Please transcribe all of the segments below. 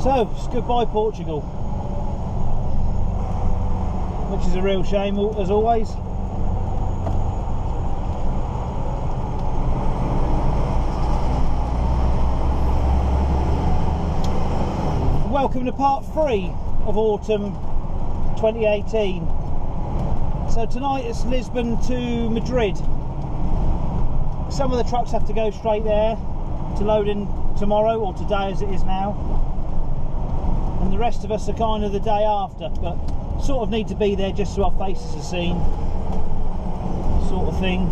So it's goodbye Portugal, which is a real shame as always. Welcome to part 3 of autumn 2018. So tonight it's Lisbon to Madrid. Some of the trucks have to go straight there to load in tomorrow, or today as it is now, and the rest of us are kind of the day after, but sort of need to be there just so our faces are seen, sort of thing.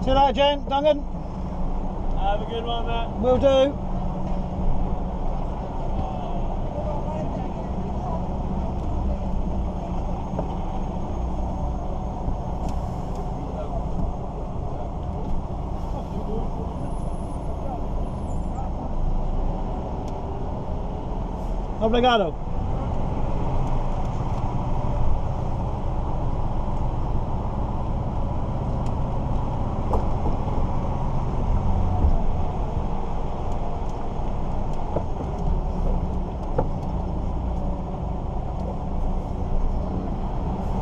See you later, Jen, Duncan. Have a good one, mate. Will do. Obrigado.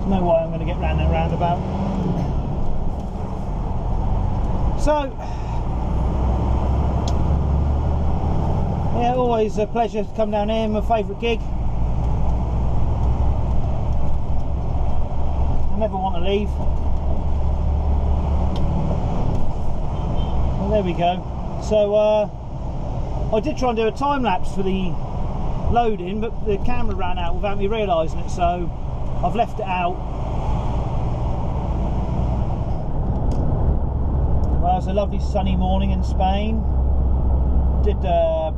No way I'm going to get round that roundabout. So, yeah, always a pleasure to come down here. My favourite gig. I never want to leave. Well, there we go. So, I did try and do a time lapse for the loading, but the camera ran out without me realising it, so I've left it out. Well, it was a lovely sunny morning in Spain. Did about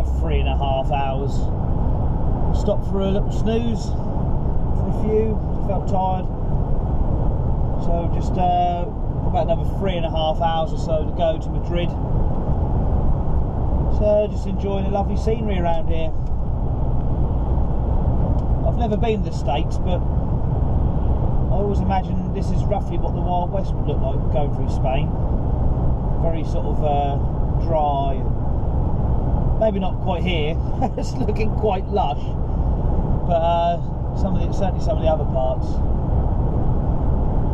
3.5 hours. Stopped for a little snooze for a few. Felt tired. So just about another 3.5 hours or so to go to Madrid. So just enjoying the lovely scenery around here. I've never been to the States, but I always imagine this is roughly what the Wild West would look like going through Spain. Very sort of dry, maybe not quite here. It's looking quite lush, but certainly some of the other parts.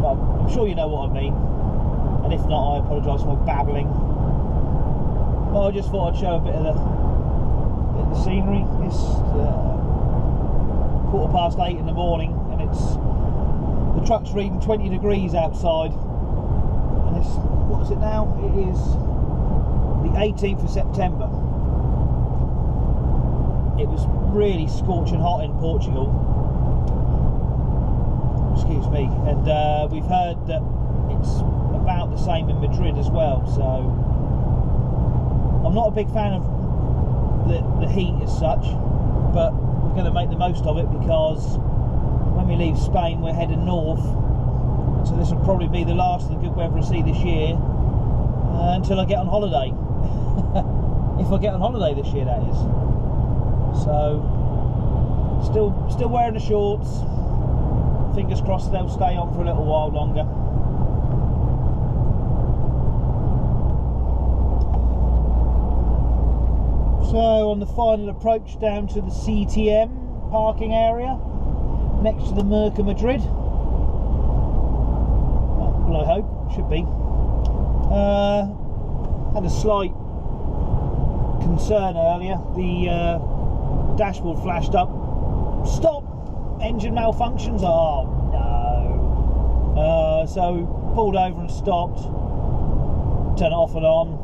But I'm sure you know what I mean, and if not, I apologise for my babbling. Well, I just thought I'd show a bit of the scenery. It's 8:15 in the morning, and the truck's reading 20 degrees outside, and it's, what is it now? It is the 18th of September. It was really scorching hot in Portugal, excuse me, and we've heard that it's about the same in Madrid as well. So I'm not a big fan of the heat as such, but we're going to make the most of it, because when we leave Spain we're heading north, so this will probably be the last of the good weather I see this year, until I get on holiday. If I get on holiday this year, that is. So still wearing the shorts, fingers crossed they'll stay on for a little while longer. So on the final approach down to the CTM parking area next to the Merca Madrid. Well, I hope, should be. Had a slight concern earlier. The dashboard flashed up. Stop! Engine malfunctions. Oh no! So pulled over and stopped. Turned it off and on.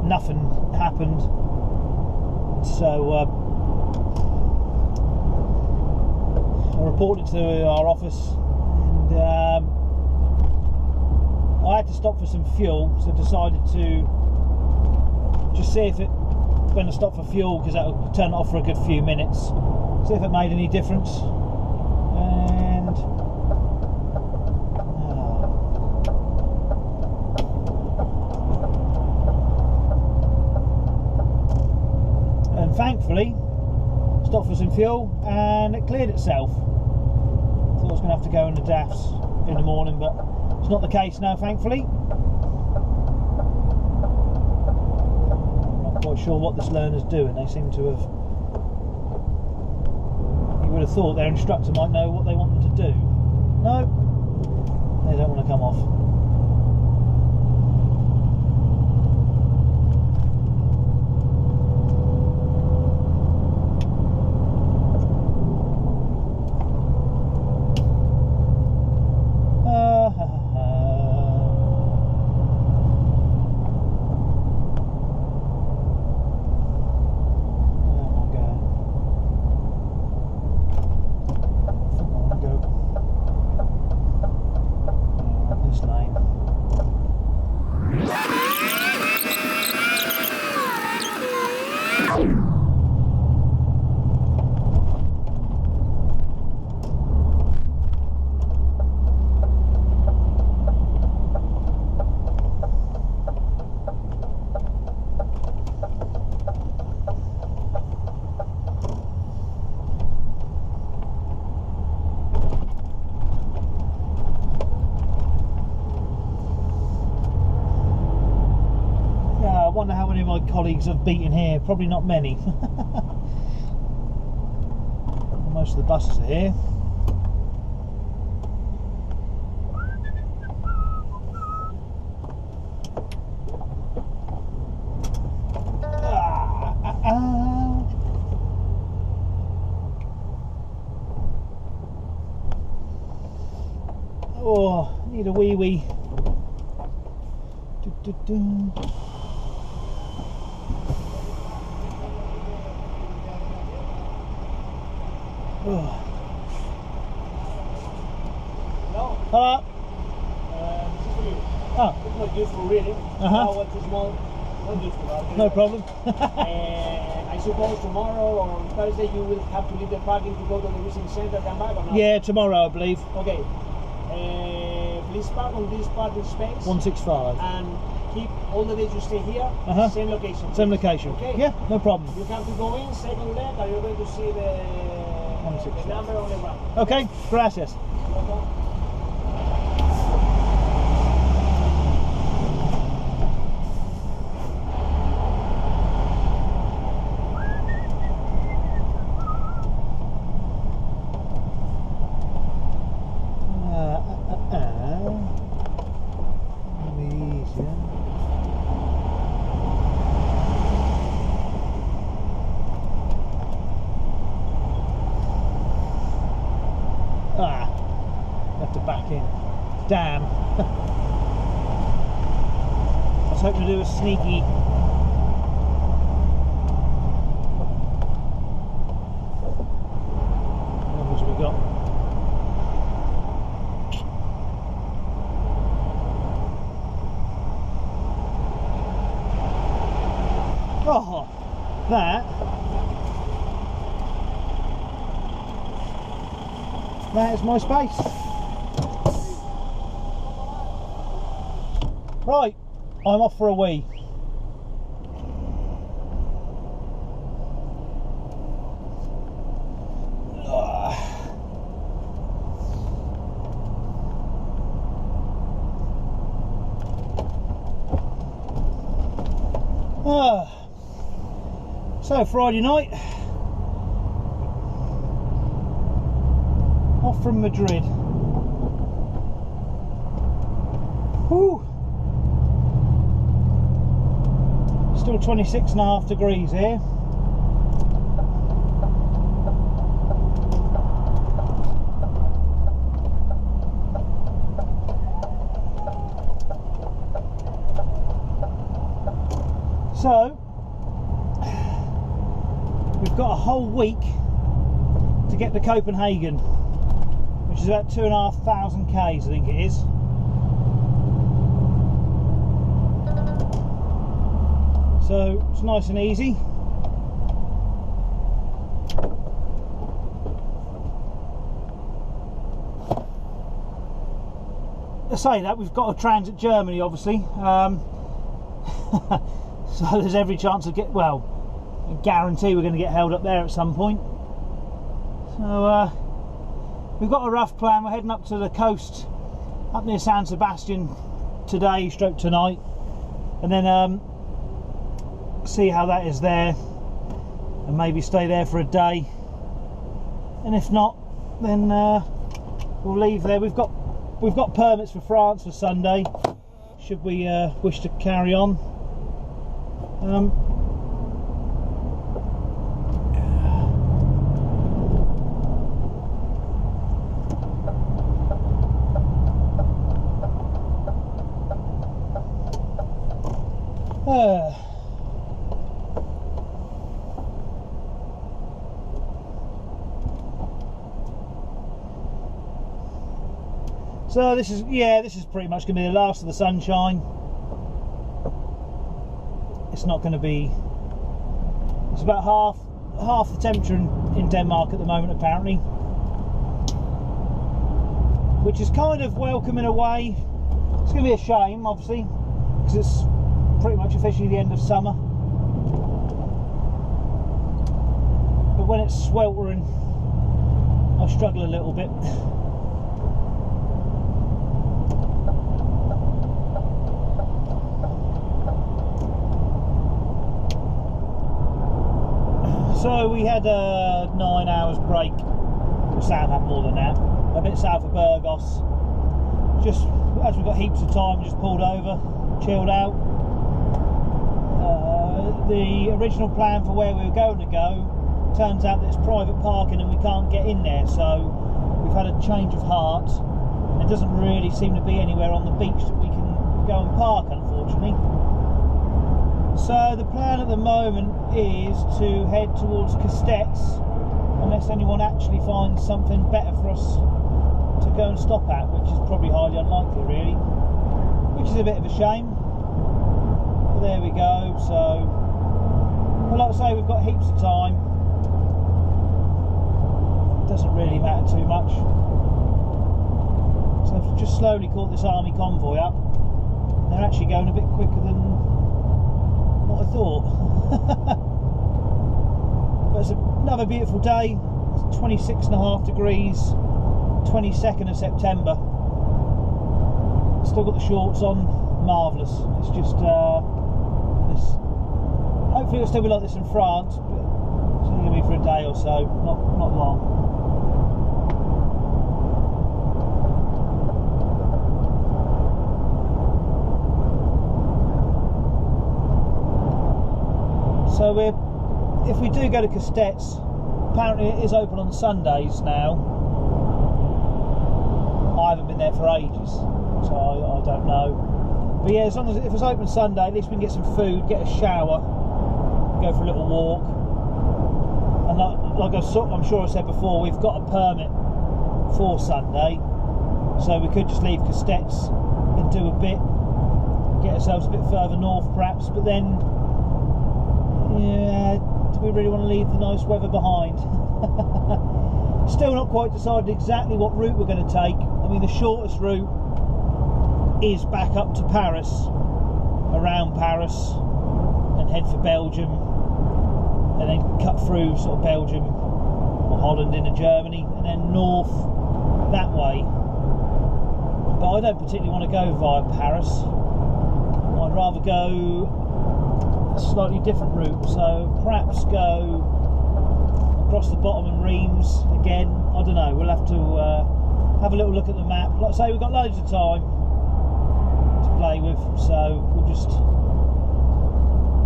Nothing happened. So I reported to our office, and I had to stop for some fuel, so I decided to just see if it, when I stopped for fuel, because that would turn it off for a good few minutes, see if it made any difference. And thankfully stopped for some fuel and it cleared itself. Thought I was going to have to go in the DAFs in the morning, but it's not the case now, thankfully. Not quite sure what this learner's doing. They seem to have... You would have thought their instructor might know what they want them to do. No, they don't want to come off. I wonder how many of my colleagues have beaten here. Probably not many. Most of the buses are here. Oh, need a wee wee. Oh. No. Hello. This is for you. Oh. It's not used for reading. Now what's small, not used for that. No problem. I suppose tomorrow or on Thursday you will have to leave the parking to go to the viewing center and come back or not? Yeah, tomorrow I believe. Okay. Please park on this parking space. 165. And keep all the days you stay here, same location. Same location. Okay. Yeah, no problem. You have to go in, second left, and you're going to see the number on the ground. Okay, gracias. Back in. Damn. I was hoping to do a sneaky. What have we got? Oh, that is my space. Right, I'm off for a wee. So Friday night, off from Madrid. Whew. Still 26.5 degrees here. So we've got a whole week to get to Copenhagen, which is about 2,500 k's, I think it is. So it's nice and easy. To say that, we've got to transit Germany, obviously. So there's every chance of I guarantee we're going to get held up there at some point. So we've got a rough plan. We're heading up to the coast, up near San Sebastian today, stroke tonight, and then see how that is there, and maybe stay there for a day. And if not, then we'll leave there. We've got permits for France for Sunday, should we wish to carry on. So this is pretty much going to be the last of the sunshine. It's not going to be. It's about half the temperature in Denmark at the moment, apparently, which is kind of welcome in a way. It's going to be a shame, obviously, because it's pretty much officially the end of summer. But when it's sweltering, I struggle a little bit. So we had a 9 hours break. Sam had more than that. A bit south of Burgos. Just as we got heaps of time, we just pulled over, chilled out. The original plan for where we were going to go turns out that it's private parking and we can't get in there. So we've had a change of heart. There doesn't really seem to be anywhere on the beach that we can go and park, unfortunately. So the plan at the moment is to head towards Castex, unless anyone actually finds something better for us to go and stop at, which is probably highly unlikely, really, which is a bit of a shame. But there we go. So, well, like I say, we've got heaps of time. Doesn't really matter too much. So I've just slowly caught this army convoy up. They're actually going a bit quicker than what I thought. But it's another beautiful day. It's 26.5 degrees, 22nd of September. Still got the shorts on, marvellous. It's just hopefully it'll still be like this in France, but it's only going to be for a day or so, not long. So if we do go to Castex, apparently it is open on Sundays now. I haven't been there for ages, so I don't know. But yeah, as long as if it's open Sunday, at least we can get some food, get a shower, go for a little walk. And like I'm sure I said before, we've got a permit for Sunday, so we could just leave Castex and do a bit, get ourselves a bit further north perhaps, but then, yeah, do we really want to leave the nice weather behind? Still not quite decided exactly what route we're going to take. I mean, the shortest route is back up to Paris, around Paris, and head for Belgium, and then cut through sort of Belgium or Holland into Germany, and then north that way. But I don't particularly want to go via Paris. I'd rather go a slightly different route, so perhaps go across the bottom and Reims again. I don't know, we'll have to have a little look at the map. Like I say, we've got loads of time to play with, so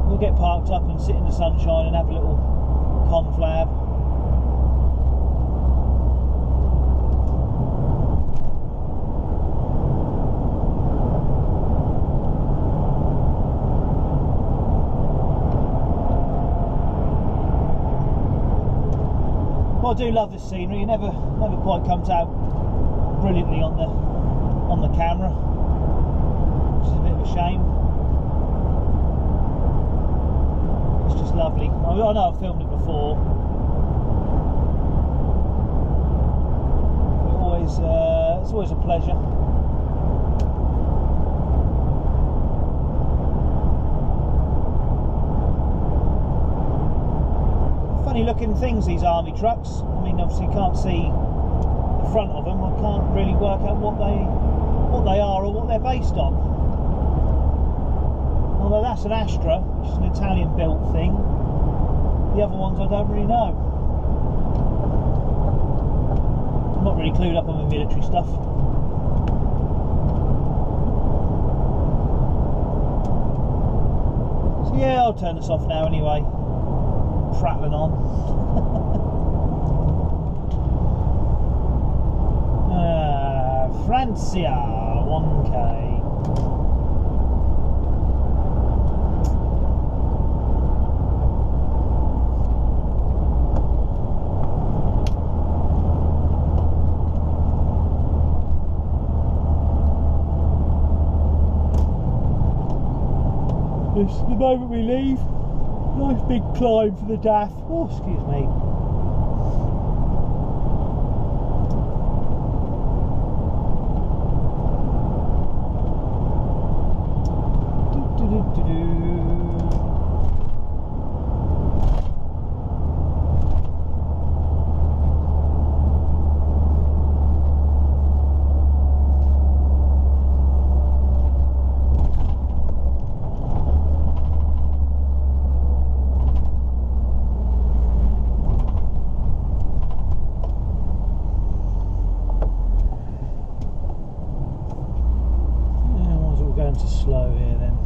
we'll get parked up and sit in the sunshine and have a little conflab. I do love this scenery. It never quite comes out brilliantly on the camera, which is a bit of a shame. It's just lovely. I know I've filmed it before. It's always a pleasure. funny looking things, these army trucks. I mean, obviously you can't see the front of them. I can't really work out what they are or what they're based on. Although that's an Astra, which is an Italian built thing. The other ones I don't really know. I'm not really clued up on the military stuff. So yeah, I'll turn this off now anyway. Prattling on. Francia 1K. This is the moment we leave. Nice big climb for the DAF. Oh, excuse me. Slow here then.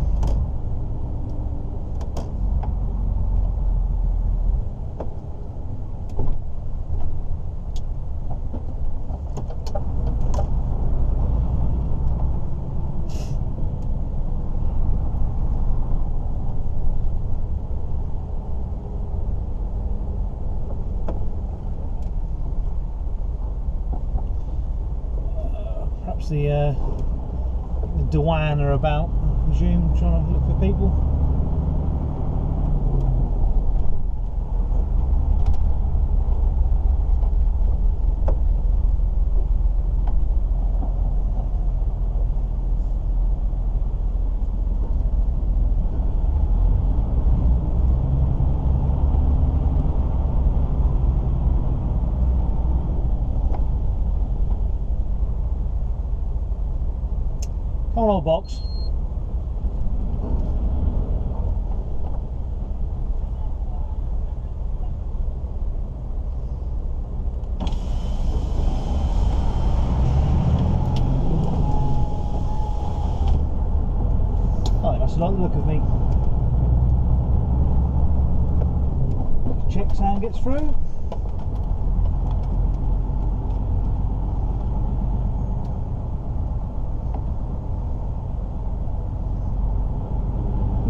Perhaps the douane are about. Presume, trying to look for people. Come on, old box. That's not the look of me. Check sound gets through.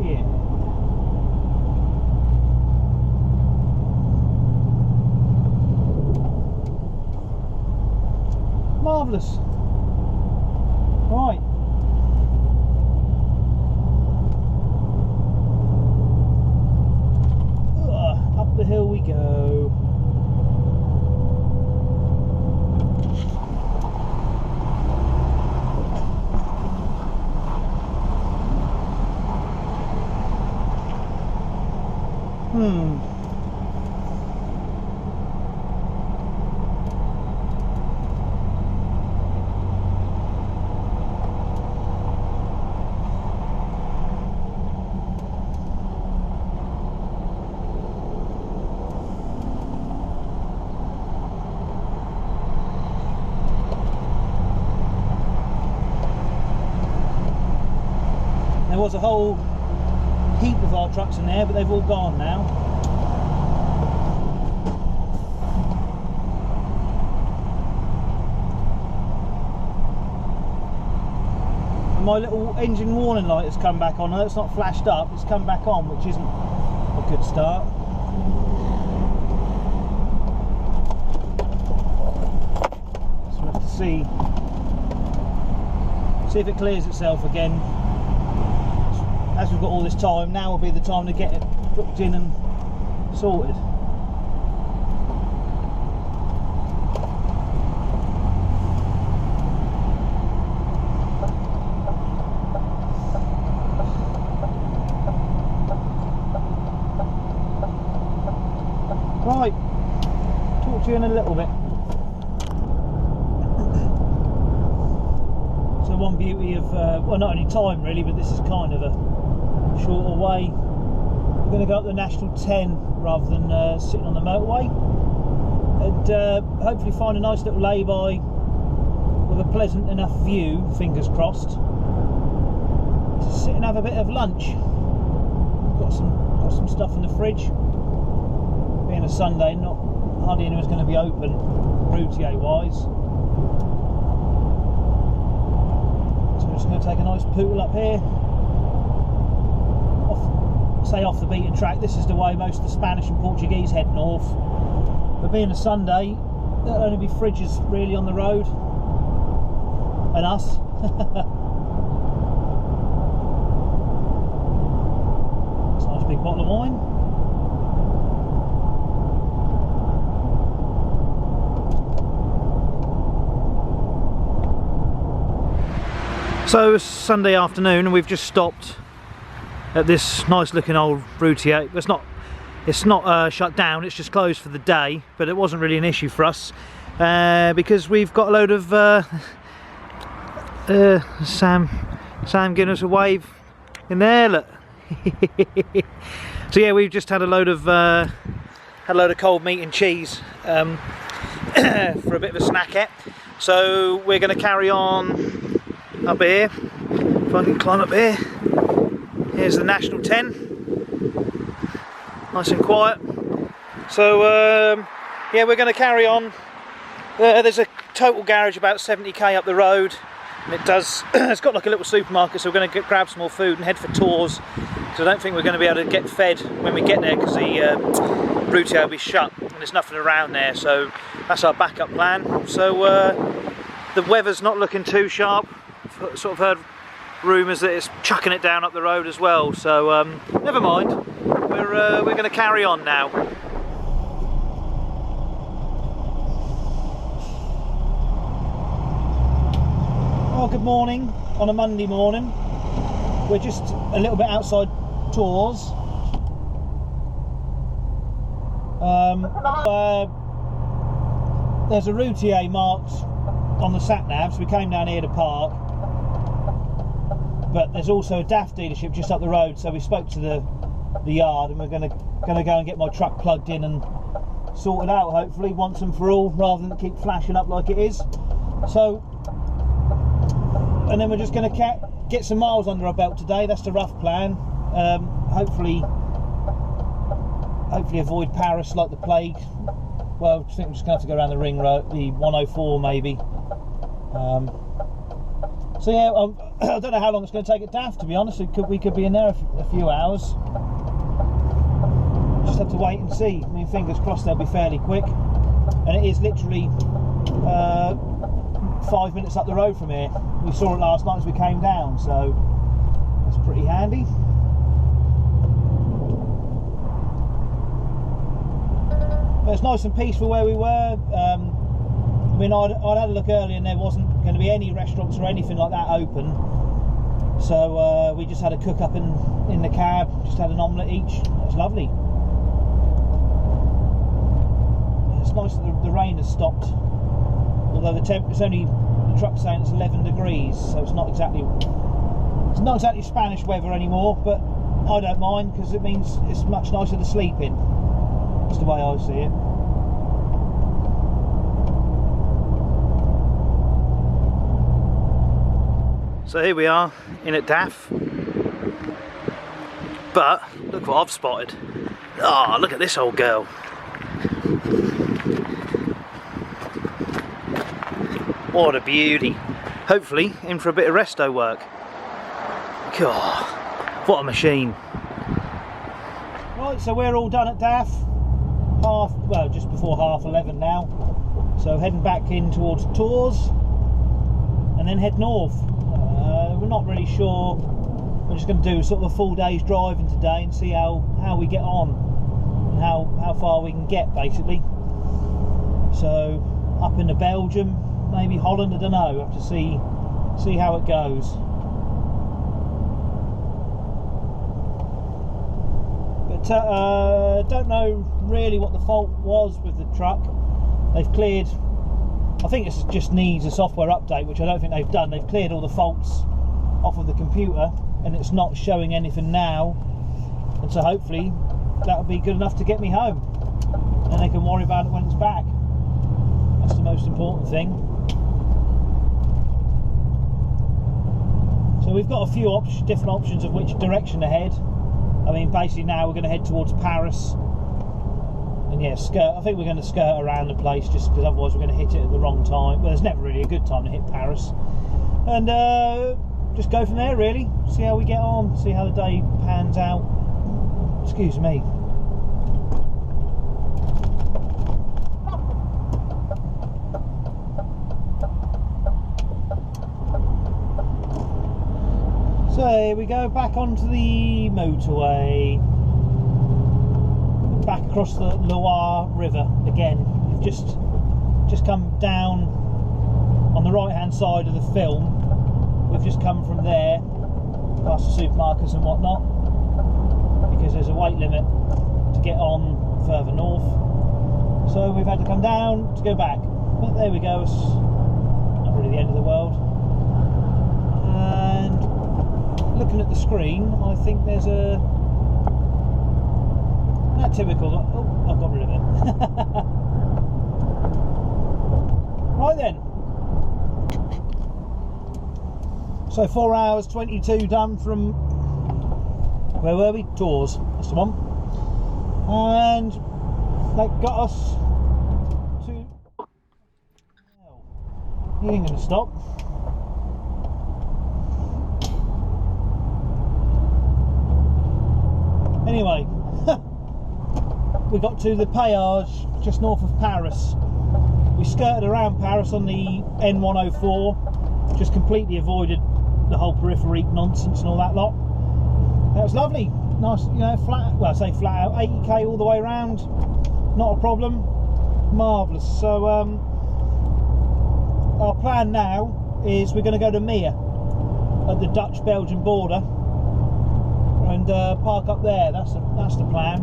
Yeah. Marvellous. Right. The hill we go. There was a whole heap of our trucks in there, but they've all gone now. And my little engine warning light has come back on. It's not flashed up, it's come back on, which isn't a good start. So we'll have to see if it clears itself again. As we've got all this time, now will be the time to get it booked in and sorted. Right, talk to you in a little bit. So one beauty of, well, not only time really, but this is kind of a shorter way. We're going to go up the National 10 rather than sitting on the motorway, and hopefully find a nice little lay-by with a pleasant enough view, fingers crossed, to sit and have a bit of lunch. Got some stuff in the fridge. Being a Sunday, not hardly anyone's going to be open, routier wise. So we're just going to take a nice pootle up here. Off the beaten track. This is the way most of the Spanish and Portuguese head north. But being a Sunday, there'll only be fridges really on the road, and us. It's a nice big bottle of wine. So it's Sunday afternoon and we've just stopped at this nice looking old routier. It's not shut down, it's just closed for the day, but it wasn't really an issue for us because we've got a load of Sam giving us a wave in there, look. So yeah, we've just had a load of cold meat and cheese for a bit of a snackette. So we're going to carry on up here. If I can climb up here. Here's the National 10, nice and quiet. So yeah, we're going to carry on. There's a total garage about 70k up the road, and it's got like a little supermarket, so we're going to grab some more food and head for Tours, because I don't think we're going to be able to get fed when we get there, because the routier will be shut and there's nothing around there. So that's our backup plan. So the weather's not looking too sharp. I've sort of heard rumours that it's chucking it down up the road as well, so never mind, we're going to carry on now. Oh, good morning on a Monday morning. We're just a little bit outside Tours. There's a routier marked on the sat-nav, so we came down here to park. But there's also a DAF dealership just up the road, so we spoke to the yard, and we're going to go and get my truck plugged in and sorted out, hopefully once and for all, rather than keep flashing up like it is. So, and then we're just going to get some miles under our belt today. That's the rough plan. Hopefully avoid Paris like the plague. Well, I think we're just going to have to go around the ring road, the 104 maybe. So yeah, I don't know how long it's going to take at DAF, to be honest. We could be in there a few hours. Just have to wait and see. I mean, fingers crossed they'll be fairly quick. And it is literally 5 minutes up the road from here. We saw it last night as we came down, so that's pretty handy. But it's nice and peaceful where we were. I mean, I'd had a look earlier and there wasn't going to be any restaurants or anything like that open. So we just had a cook up in the cab, just had an omelette each. It was lovely. It's nice that the rain has stopped. Although the truck's saying it's 11 degrees, so it's not exactly Spanish weather anymore, but I don't mind, because it means it's much nicer to sleep in. That's the way I see it. So here we are in at DAF, but look what I've spotted. Oh, look at this old girl. What a beauty. Hopefully in for a bit of resto work. God, what a machine. Right, so we're all done at DAF. Just before 11:30 now. So heading back in towards Tours and then head north. We're not really sure. We're just going to do sort of a full day's driving today and see how we get on and how far we can get, basically. So up into Belgium, maybe Holland, I don't know. We'll have to see how it goes. But don't know really what the fault was with the truck. They've cleared, I think it just needs a software update, which I don't think they've done. They've cleared all the faults off of the computer and it's not showing anything now, and so hopefully that'll be good enough to get me home and they can worry about it when it's back. That's the most important thing. So we've got a few different options of which direction to head. I mean, basically now we're going to head towards Paris, and yeah, I think we're going to skirt around the place, just because otherwise we're going to hit it at the wrong time. Well, there's never really a good time to hit Paris, and just go from there really, see how we get on, see how the day pans out. Excuse me. So here we go, back onto the motorway, back across the Loire River again. We've just come down on the right hand side of the film. We've just come from there, past the supermarkets and whatnot, because there's a weight limit to get on further north. So we've had to come down to go back. But there we go, it's not really the end of the world. And looking at the screen, I think there's a... Not typical... Oh, I've got rid of it. Right then. So 4 hours 22 done from... Where were we? Tours. That's the one. And that got us to... He ain't going to stop. Anyway, we got to the péage just north of Paris. We skirted around Paris on the N104, just completely avoided the whole periphery nonsense and all that lot. That was lovely, nice, you know, flat, well I say flat out, 80k all the way around, not a problem, marvellous. So our plan now is we're going to go to Meer at the Dutch-Belgian border and park up there. That's the plan.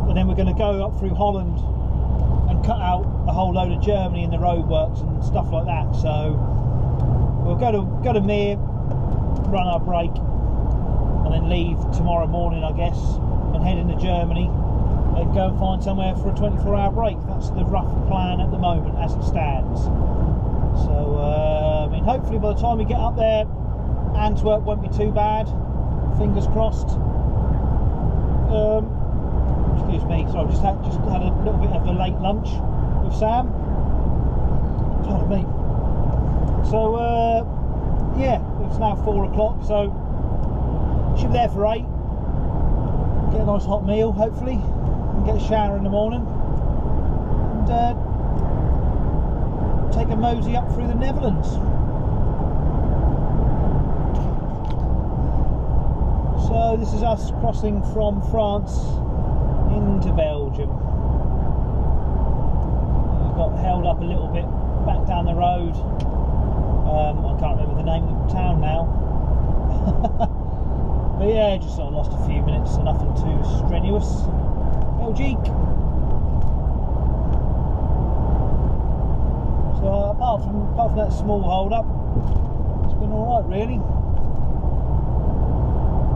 And then we're going to go up through Holland and cut out a whole load of Germany in the roadworks and stuff like that. So we'll go to Meer, run our break, and then leave tomorrow morning, I guess, and head into Germany and go and find somewhere for a 24-hour break. That's the rough plan at the moment as it stands. So I mean, hopefully by the time we get up there, Antwerp won't be too bad. Fingers crossed. Excuse me. So I've just had a little bit of a late lunch with Sam. Pardon me. So yeah, it's now 4 o'clock. So should be there for 8. Get a nice hot meal, hopefully, and get a shower in the morning, and take a mosey up through the Netherlands. So this is us crossing from France into Belgium. We got held up a little bit back down the road. I can't remember the name of the town now. But yeah, just sort of lost a few minutes, so nothing too strenuous. Belgique. So apart from that small hold up, it's been alright really.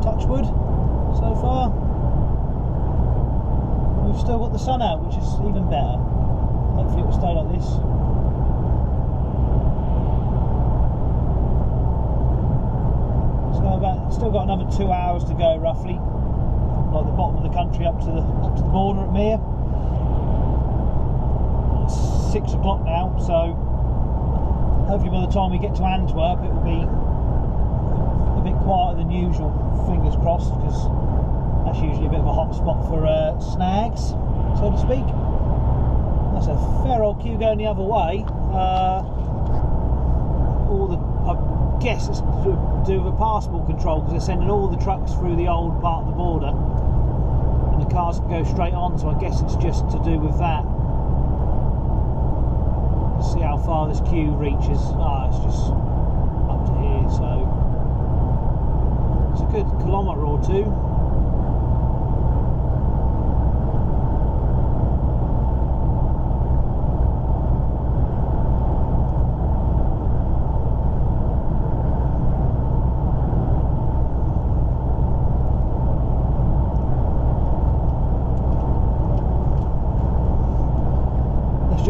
Touch wood so far. We've still got the sun out, which is even better. Hopefully it will stay like this. So still got another 2 hours to go roughly, from like the bottom of the country up to the border at Meer. It's 6 o'clock now, so hopefully by the time we get to Antwerp it will be a bit quieter than usual. Fingers crossed, because that's usually a bit of a hot spot for snags, so to speak. That's a fair old queue going the other way. I guess it's to do with passport control, because they're sending all the trucks through the old part of the border and the cars can go straight on, so I guess it's just to do with that. See how far this queue reaches. It's just up to here, so it's a good kilometre or two.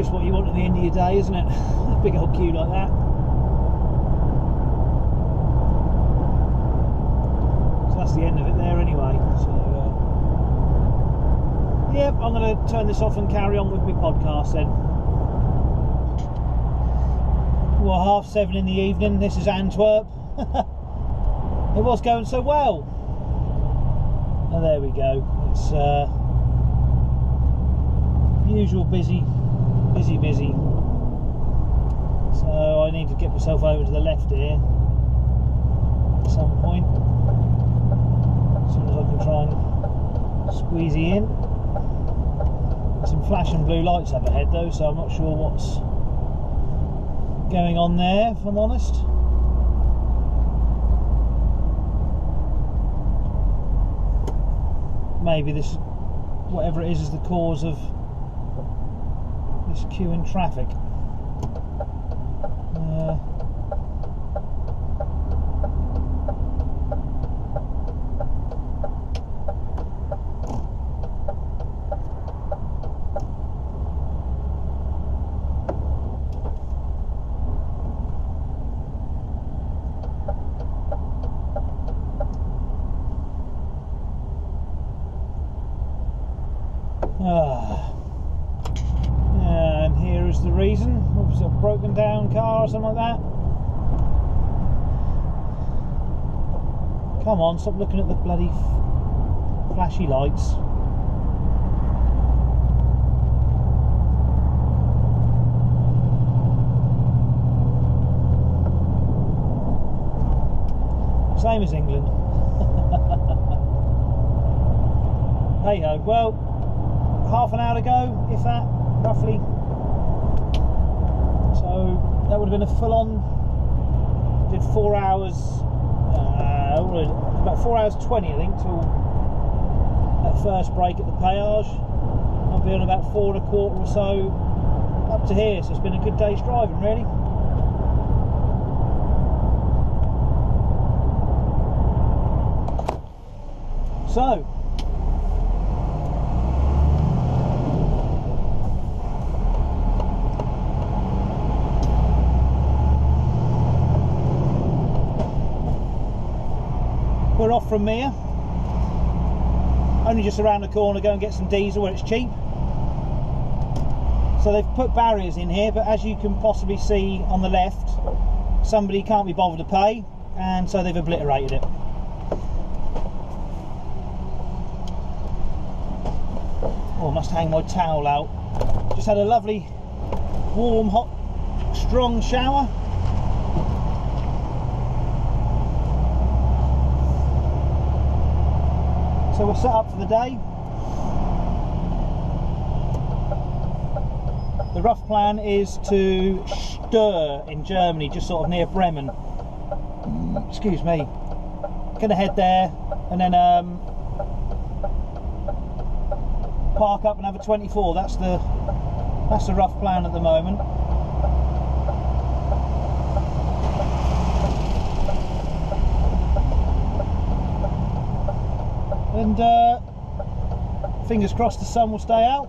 just what you want at the end of your day, isn't it? A big old queue like that. So that's the end of it there anyway. So yep, I'm going to turn this off and carry on with my podcast then. Well, 7:30 in the evening. This is Antwerp. It was going so well. And there we go. It's usual busy. So I need to get myself over to the left here at some point. As soon as I can try and squeeze in. Some flashing blue lights up ahead though, so I'm not sure what's going on there, if I'm honest. Maybe this, whatever it is the cause of this queue in traffic. And here is the reason. Obviously a broken down car or something like that. Come on, stop looking at the bloody flashy lights. Same as England. Hey ho, well, half an hour to go, if that, roughly. So that would have been a full-on. Did 4 hours, about 4 hours 20, I think, till that first break at the péage. I'll be on about 4 1/4 or so up to here. So it's been a good day's driving, really. So. We're off from Meer, only just around the corner, go and get some diesel where it's cheap. So they've put barriers in here, but as you can possibly see on the left, somebody can't be bothered to pay, and so they've obliterated it. Oh, I must hang my towel out. Just had a lovely, warm, hot, strong shower. So we're set up for the day. The rough plan is to Stur in Germany, just sort of near Bremen. Excuse me. Gonna head there and then park up and have a 24. That's the rough plan at the moment. And fingers crossed the sun will stay out.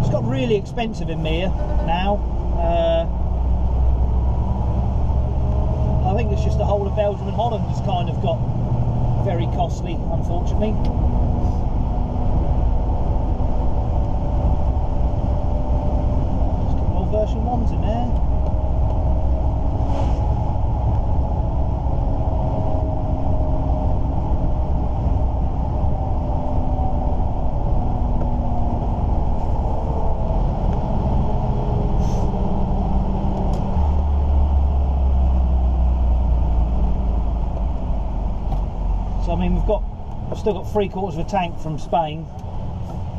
It's got really expensive in Meer now. I think it's just the whole of Belgium and Holland has kind of got very costly, unfortunately. Just got more version 1s in there. So I mean, I've still got 3/4 of a tank from Spain,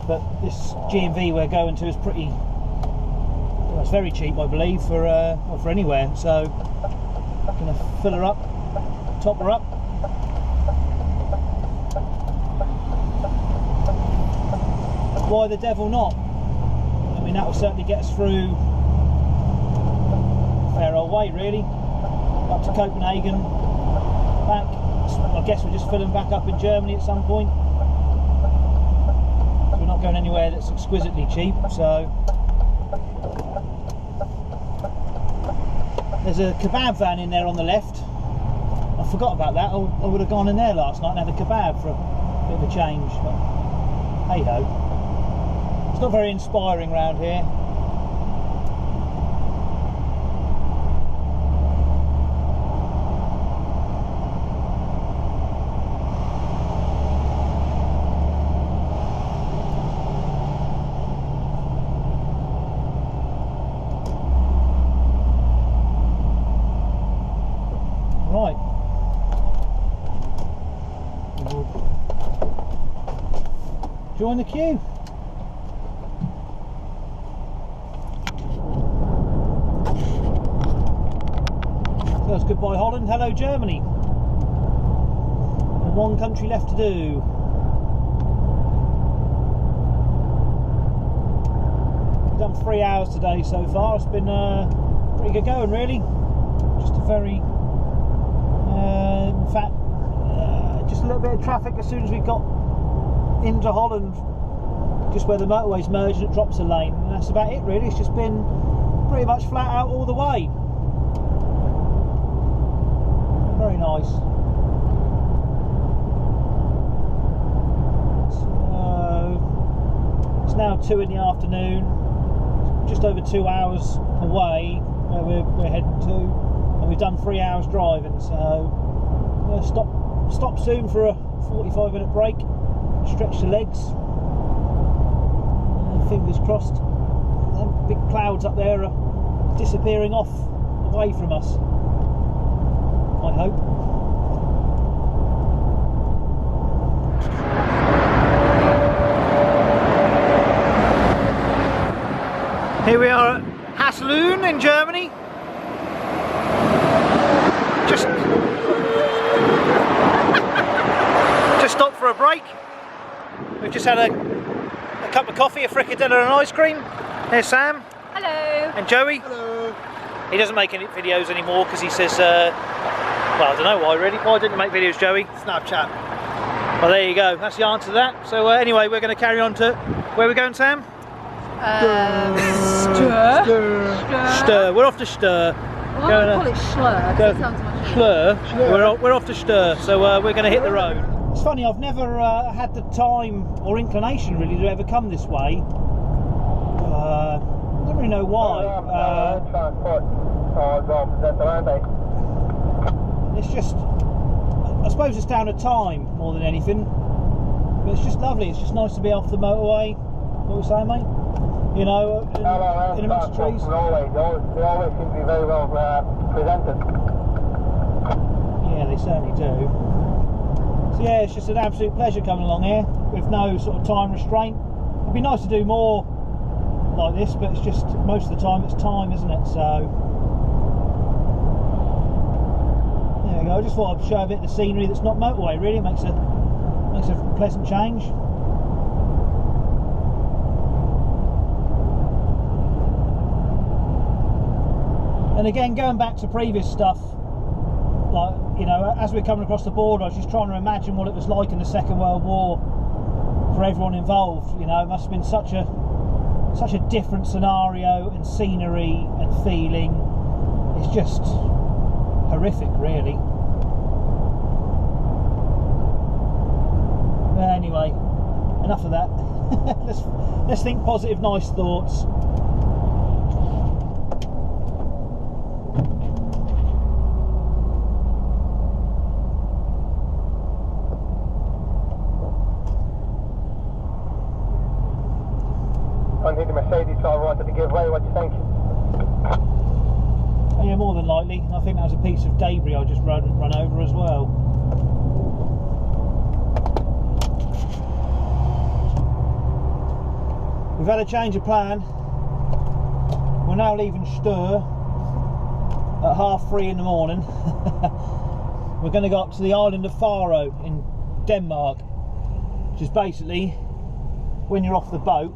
but this G&V we're going to is pretty. Well, it's very cheap, I believe, for anywhere. So I'm gonna fill her up, top her up. why the devil not? I mean, that will certainly get us through a fair old way, really. Up to Copenhagen, back. I guess we're just filling back up in Germany at some point. So we're not going anywhere that's exquisitely cheap, so. There's a kebab van in there on the left. I forgot about that. I would have gone in there last night and had a kebab for a bit of a change. But hey ho. It's not very inspiring round here. Right. Join the queue. So that's goodbye Holland, hello Germany. And one country left to do. We've done 3 hours today so far. It's been pretty good going, really. Just a very in fact, just a little bit of traffic as soon as we got into Holland, just where the motorways merge and it drops a lane, and that's about it really. It's just been pretty much flat out all the way. Very nice. So it's now 2 in the afternoon, just over 2 hours away where we're heading to. And we've done 3 hours driving, so we'll stop soon for a 45-minute break, stretch the legs, and fingers crossed them big clouds up there are disappearing off away from us, I hope. Here we are at Hasselun in Germany. Just stopped for a break. We've just had a cup of coffee, a fricadella and ice cream. There's Sam. Hello. And Joey. Hello. He doesn't make any videos anymore because he says, well, I don't know why really. Why didn't you make videos, Joey? Snapchat. Well, there you go. That's the answer to that. So anyway, we're going to carry on to where are we going, Sam? Stur. We're off to Stur. Well, I call it Schlur, because it sounds much Schlur. We're off to Stur, so we're going to hit the road. It's funny, I've never had the time or inclination really to ever come this way. I don't really know why. It's just, I suppose it's down to time more than anything. But it's just lovely. It's just nice to be off the motorway. What were you saying, mate? You know, in amongst the trees. They always seem to be very well presented. Yeah, they certainly do. So yeah, it's just an absolute pleasure coming along here with no sort of time restraint. It'd be nice to do more like this, but it's just most of the time it's time, isn't it? So there we go. I just thought I'd show a bit of the scenery that's not motorway. Really, it makes a pleasant change. And again, going back to previous stuff, like, you know, as we're coming across the border, I was just trying to imagine what it was like in the Second World War for everyone involved. You know, it must have been such a different scenario and scenery and feeling. It's just horrific, really. But anyway, enough of that. let's think positive, nice thoughts. I think the Mercedes driver wanted to give way. What do you think? Yeah, more than likely. I think that was a piece of debris I just run over as well. We've had a change of plan. We're now leaving Stur at 3:30 in the morning. We're going to go up to the island of Faro in Denmark, which is basically when you're off the boat,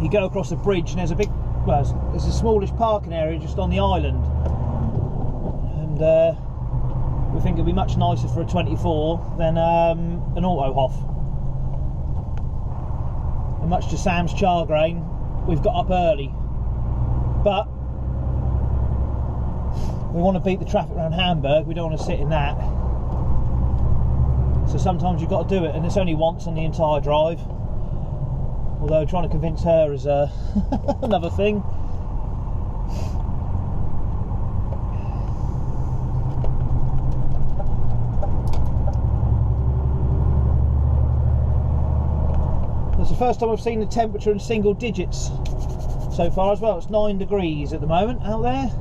you go across the bridge and there's a big, well, there's a smallish parking area just on the island, and we think it'd be much nicer for a 24 than an auto Hoff. And much to Sam's chagrin, we've got up early, but we want to beat the traffic around Hamburg. We don't want to sit in that, so sometimes you've got to do it, and it's only once on the entire drive, although trying to convince her is another thing. It's the first time I've seen the temperature in single digits so far as well. It's 9 degrees at the moment out there.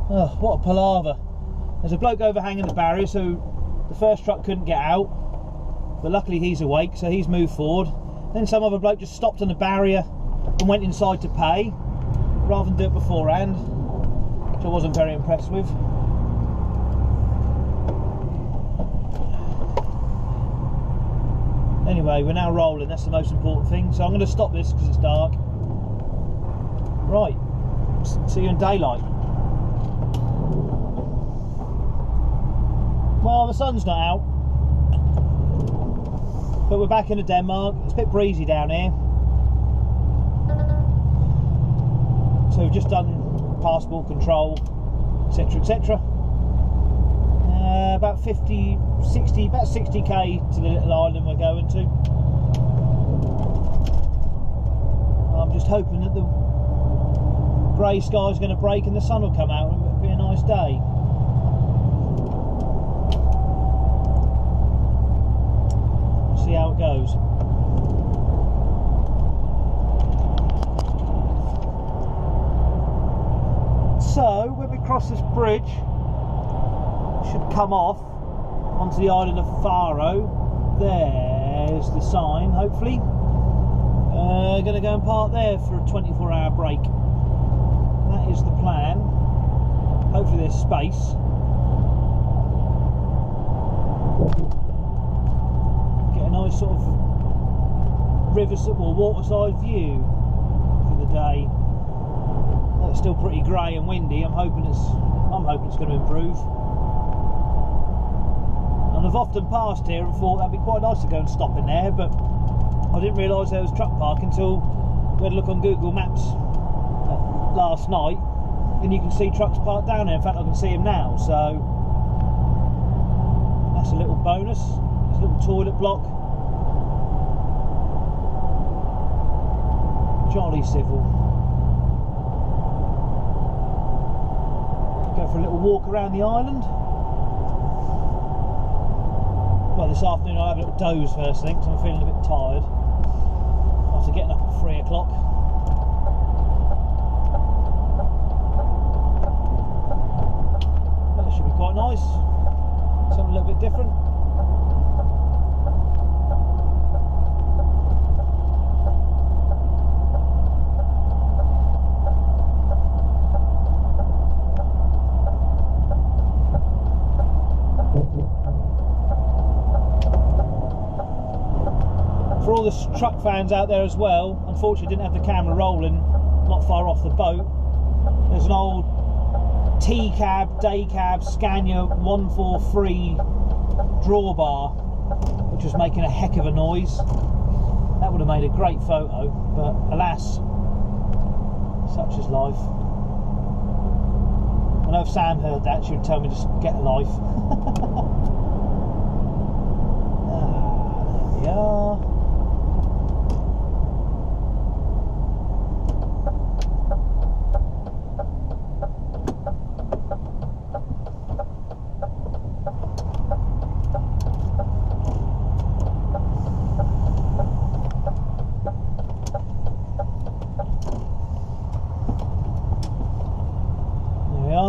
Oh, what a palaver. There's a bloke overhanging the barrier, so the first truck couldn't get out, but luckily he's awake, so he's moved forward. Then some other bloke just stopped on the barrier and went inside to pay rather than do it beforehand, which I wasn't very impressed with. Anyway, we're now rolling, that's the most important thing. So I'm going to stop this because it's dark. Right, see you in daylight. Well, the sun's not out, but we're back into Denmark. It's a bit breezy down here. So we've just done passport control, etc, etc. About 60k to the little island we're going to. I'm just hoping that the grey sky's going to break and the sun will come out and it'll be a nice day. See how it goes. So when we cross this bridge, should come off onto the island of Faro. There's the sign, hopefully. Gonna go and park there for a 24-hour break. That is the plan. Hopefully there's space. Get a nice sort of waterside view for the day. Though it's still pretty grey and windy, I'm hoping it's going to improve. And I've often passed here and thought that'd be quite nice to go and stop in there, but I didn't realise there was truck park until we had a look on Google Maps last night, and you can see trucks parked down there. In fact, I can see them now, so that's a little bonus. There's a little toilet block. Jolly civil. Go for a little walk around the island. Well, this afternoon I'll have a little doze first thing, because I'm feeling a bit tired after getting up at 3 o'clock. That should be quite nice. Something a little bit different. For all the truck fans out there as well, unfortunately didn't have the camera rolling not far off the boat. There's an old T-cab, day cab, Scania 143 drawbar which was making a heck of a noise. That would have made a great photo, but alas, such is life. I know if Sam heard that, she would tell me just get a life. There we are.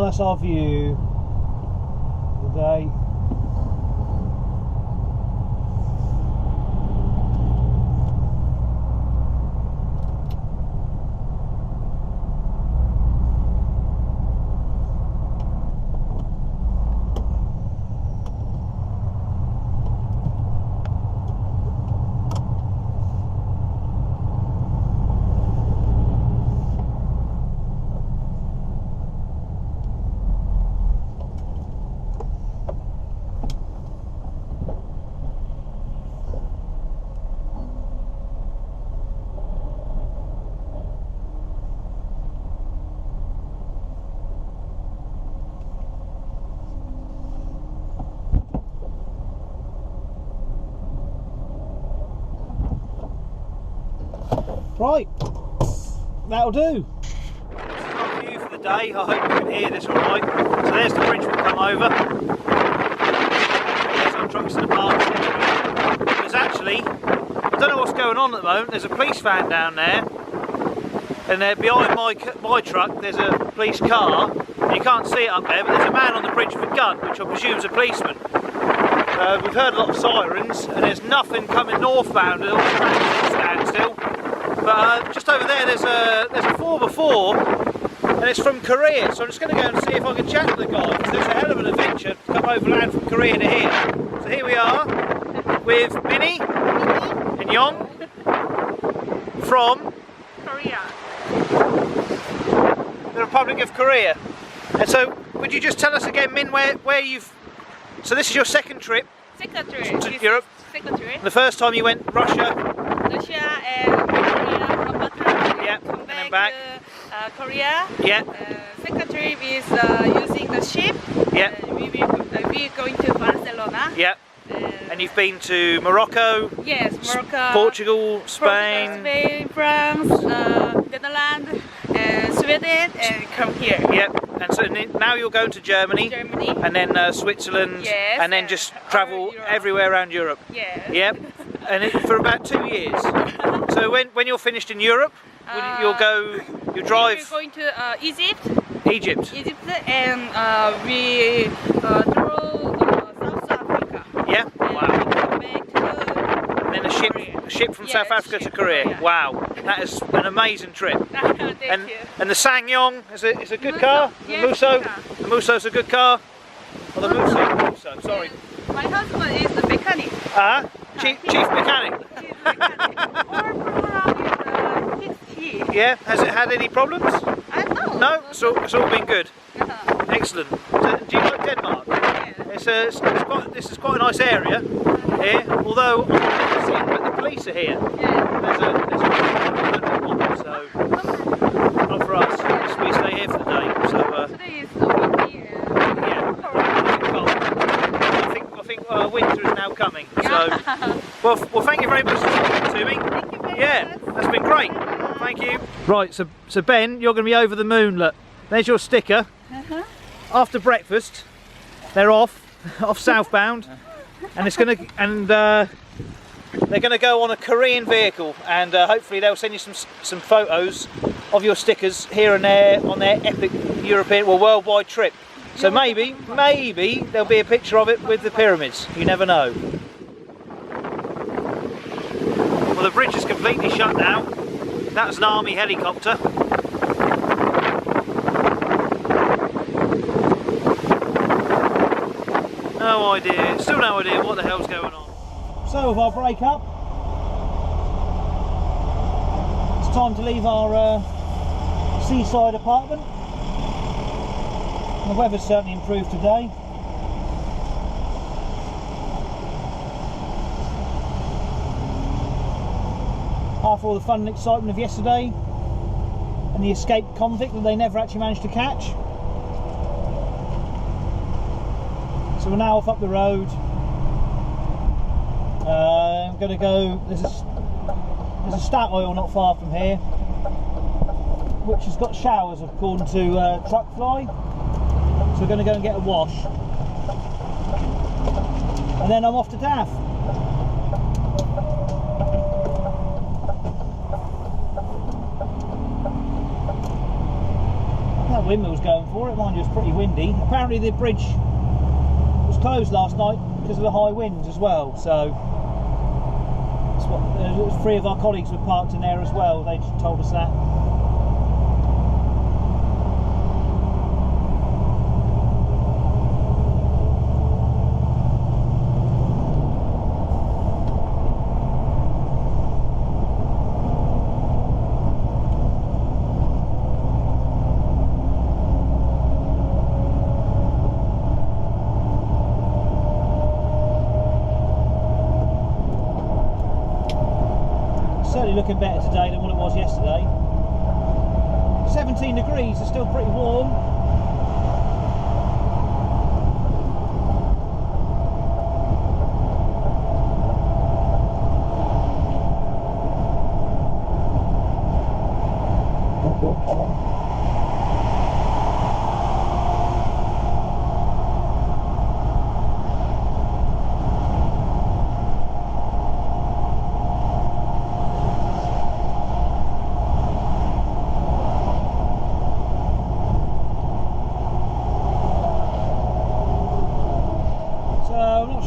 That's our view of the day. Right, that'll do. This is our view for the day. I hope you can hear this alright. So there's the bridge we've come over. There's our trucks in the park. There's actually, I don't know what's going on at the moment, there's a police van down there. And behind my truck there's a police car. You can't see it up there, but there's a man on the bridge with a gun, which I presume is a policeman. We've heard a lot of sirens, and there's nothing coming northbound, all the traffic is standstill. But just over there, there's a 4x4, and it's from Korea. So I'm just going to go and see if I can chat to the guy, because there's a hell of an adventure to come overland from Korea to here. So here we are with Minnie and Yong from Korea. the Republic of Korea. And so, would you just tell us again, Min, where you've... So this is your second trip Second trip. to Europe. Second trip. The first time you went Russia. Russia and Korea from Batam. Yeah, Come and then back back. to Korea. Yeah. Second trip is using the ship. Yeah. We going to Barcelona. Yeah. And you've been to Morocco. Yes, Morocco. Portugal, Spain. Spain, France, Netherlands, Sweden, and come here. Yep. And so now you're going to Germany. Germany. And then Switzerland. Yes, And then just all travel Europe. everywhere around Europe. Yes. Yep. And for about 2 years. So when you're finished in Europe, you'll drive. We're going to Egypt. Egypt. And we through South Africa. Yeah. And Wow. we come back to And then a ship from Yes, South Africa to ship, Korea. yeah. Wow. That is an amazing trip. Thank And you. the Sangyong is a good Musso. car. Yes, The Musso. good car. The Musso's a good car. Or the Musso. Sorry. My husband is the mechanic. Chief mechanic. He's mechanic. Or program is fixed key. Yeah. Has it had any problems? I know. No. It's all been good. Excellent. So, do you like Denmark? This is quite a nice area here. Although I'm not seeing, but the police are here. There's a so not for us. We stay here for the day. So Today is windy. I think winter is now coming. So well, thank you very much for talking to me. Thank you very Yeah, much. that's been great. Thank you. Right, so Ben, you're going to be over the moon. Look, there's your sticker. After breakfast, they're off southbound, and they're going to go on a Korean vehicle, and hopefully they'll send you some photos of your stickers here and there on their epic European or worldwide trip. So maybe there'll be a picture of it with the pyramids. You never know. Well, the bridge is completely shut now. That was an army helicopter. No idea, still no idea what the hell's going on. So with our break up, it's time to leave our seaside apartment. The weather's certainly improved today. After all the fun and excitement of yesterday and the escaped convict that they never actually managed to catch. So we're now off up the road. I'm going to go, there's a Stat Oil not far from here, which has got showers according to Truck Fly. So we're going to go and get a wash. And then I'm off to Daff. That windmill's going for it, mind you, it's pretty windy. Apparently the bridge was closed last night because of the high winds as well, so that's what, 3 of our colleagues were parked in there as well, they just told us that. Certainly looking better today than what it was yesterday. 17 degrees is still pretty warm.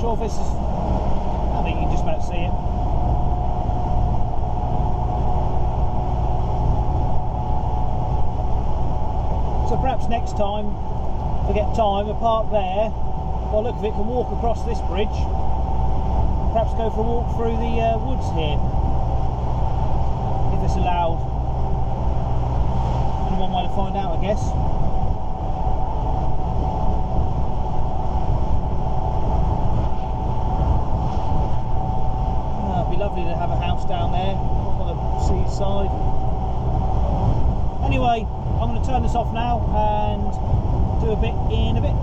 sure if this is... I think you can just about see it. So perhaps next time, if I get time, a park there, by the look of it, can walk across this bridge, perhaps go for a walk through the woods here, if it's allowed. Only one way to find out, I guess. It'd be lovely to have a house down there on the seaside. Anyway, I'm going to turn this off now and do a bit in a bit.